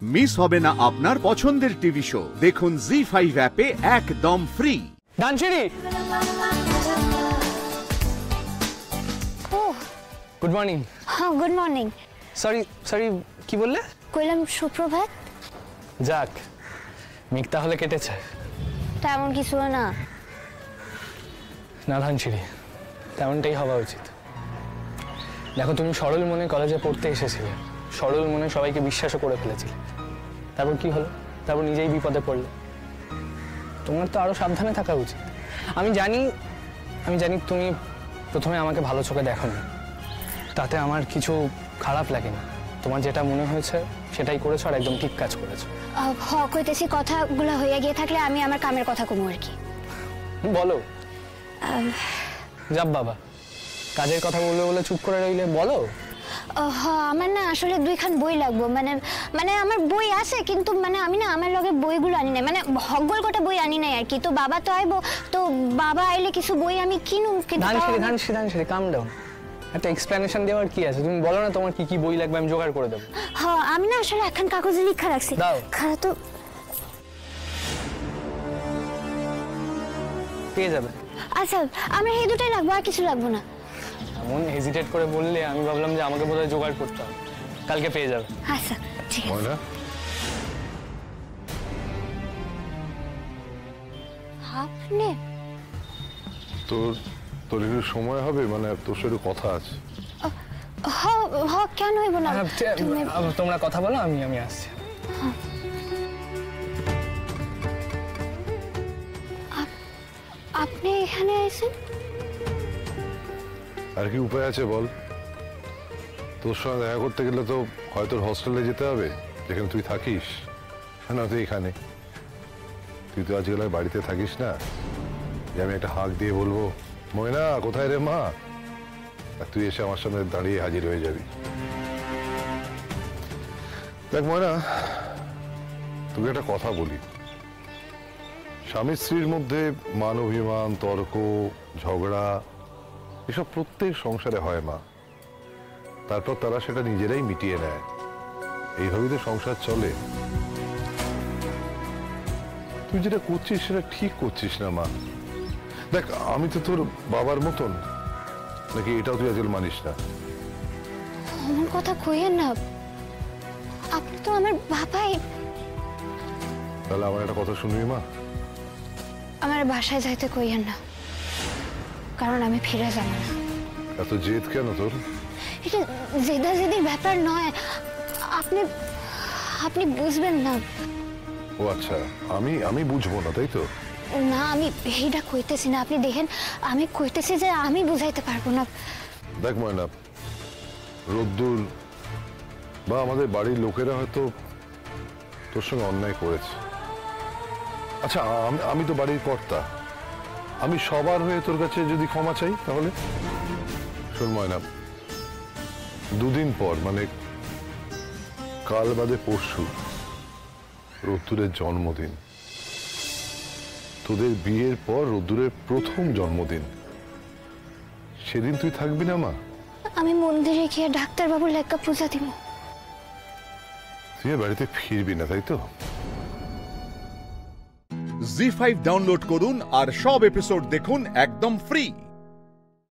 Miss হবে না আপনার পছন্দের টিভি শো। দেখুন জি5 অ্যাপে একদম ফ্রি। ডানচিরি, গুড মর্নিং। হ্যাঁ, গুড মর্নিং। সরি কি বললে? কইলাম সুপ্রভাত। যাক, মেঘ তাহলে কেটেছে। তেমন কিছু না। না ডানচিরি, তেমনটাই হওয়া উচিত। দেখো, তুমি সরল মনে কলেজে পড়তে এসেছিলে, সরল মনে সবাইকে বিশ্বাসও করে ফেলেছিলে। তারপর কি হলো? তারপর নিজেই বিপদে পড়লে। তোমার তো আরো সাবধানে থাকা উচিত। আমি জানি তুমি প্রথমে আমাকে ভালো চোখে দেখোনি, তাতে আমার কিছু খারাপ লাগেনি। তোমার যেটা মনে হয়েছে সেটাই করেছো, আর একদম ঠিক কাজ করেছো। কইতেছি, কথাগুলো হইয়া গিয়ে থাকলে আমি আমার কামের কথা কমু আর কি। বলো। যাব বাবা, কাজের কথা বলবে বলে চুপ করে রইলে, বলো। আমার না আসলে দুইখান বই লাগবো। মানে আমার বই আছে, কিন্তু মানে আমি না আমার লগে বইগুলো আনি নাই, মানে হগল কটা বই আনি নাই আর কি। তো বাবা তো আইবো, তো বাবা আইলে কিছু বই আমি কিনুম। ধানসিরি কাম ডাউন। একটা এক্সপ্লেনেশন দেওয়ার কি আছে? তুমি বলো না তোমার কি কি বই লাগবে, আমি জোগাড় করে দেবো। হ্যাঁ, আমি না আসলে এখন কাগজে লিখা রাখছি। দাও। খারাপ তো পেয়ে যাবে। আচ্ছা, আমার এই দুটাই লাগবে, আর কিছু লাগবে না। এমন হেজিটেট করে বললে আমি ভাবলাম যে আমাকে বোধহয় জোগাড় করতে হবে। কালকে পেয়ে যাবে। আচ্ছা, ঠিক আছে। আপনি তোর একটু সময় হবে, মানে তোর সাথে কথা আছে। কেন হইব না? তোমরা কথা বলো, আমি আসছি। আপনি এখানে আছেন? আর কি উপায় আছে বল? তোর সঙ্গে দেখা করতে গেলে তো হয়তো হস্টেলে যেতে হবে, যেখানে তুই থাকিস। না তুই এখানে, তুই তো আজকাল বাড়িতে থাকিস না যে আমি একটা হাঁক দিয়ে বলবো ময়না কোথায় রে মা, আর তুই এসে আমার সামনে দাঁড়িয়ে হাজির হয়ে যাবি। দেখ ময়না, তোকে একটা কথা বলি। স্বামী স্ত্রীর মধ্যে মান অভিমান, তর্ক, ঝগড়া এসব প্রত্যেক সংসারে হয় মা। তারপর তারা সেটা নিজেরাই মিটিয়ে নেয়। এইভাবেই তো সংসার চলে। তুই যেটা করছিস সেটা ঠিক করছিস না মা। দেখ, আমি তো তোর বাবার মতন নাকি, এটাও তুই আজকাল মানিস না। আমার কথা কইয়েন না, আপনি তো আমার বাবাই। তাহলে আমার একটা কথা শুনবি মা? আমার বাসায় যাইতে কইয়েন না, কারণ আমি ফিরে যাব না। এত জেদ কেন তোর? এটা জেদাজেদির ব্যাপার নয়, আপনি বুঝবেন না। ও আচ্ছা, আমি বুঝবো না তাই তো? না, আমি এইটা কইতেছি না। আপনি দেখেন, আমি কইতেছি যে আমি বুঝাইতে পারবো না। দেখ ময়না, রোদ্দুর বা আমাদের বাড়ির লোকেরা হয়তো তোর সঙ্গে অন্যায় করেছে। আচ্ছা, আমি তো বাড়ির কর্তা, আমি সবার হয়ে তোর কাছে যদি ক্ষমা চাই তাহলে? শোন ময়না, দুদিন পর মানে কাল বাদে পরশু রোদ্দুরের জন্মদিন। তোদের বিয়ের পর রোদ্দুরের প্রথম জন্মদিন। সেদিন তুই থাকবি না মা? আমি মন্দিরে গিয়ে ডাক্তারবাবুর লেখা পূজা দিব। তুই বাড়িতে ফিরবি না তাই তো? জি5 ডাউনলোড করুন আর সব এপিসোড দেখুন একদম ফ্রি।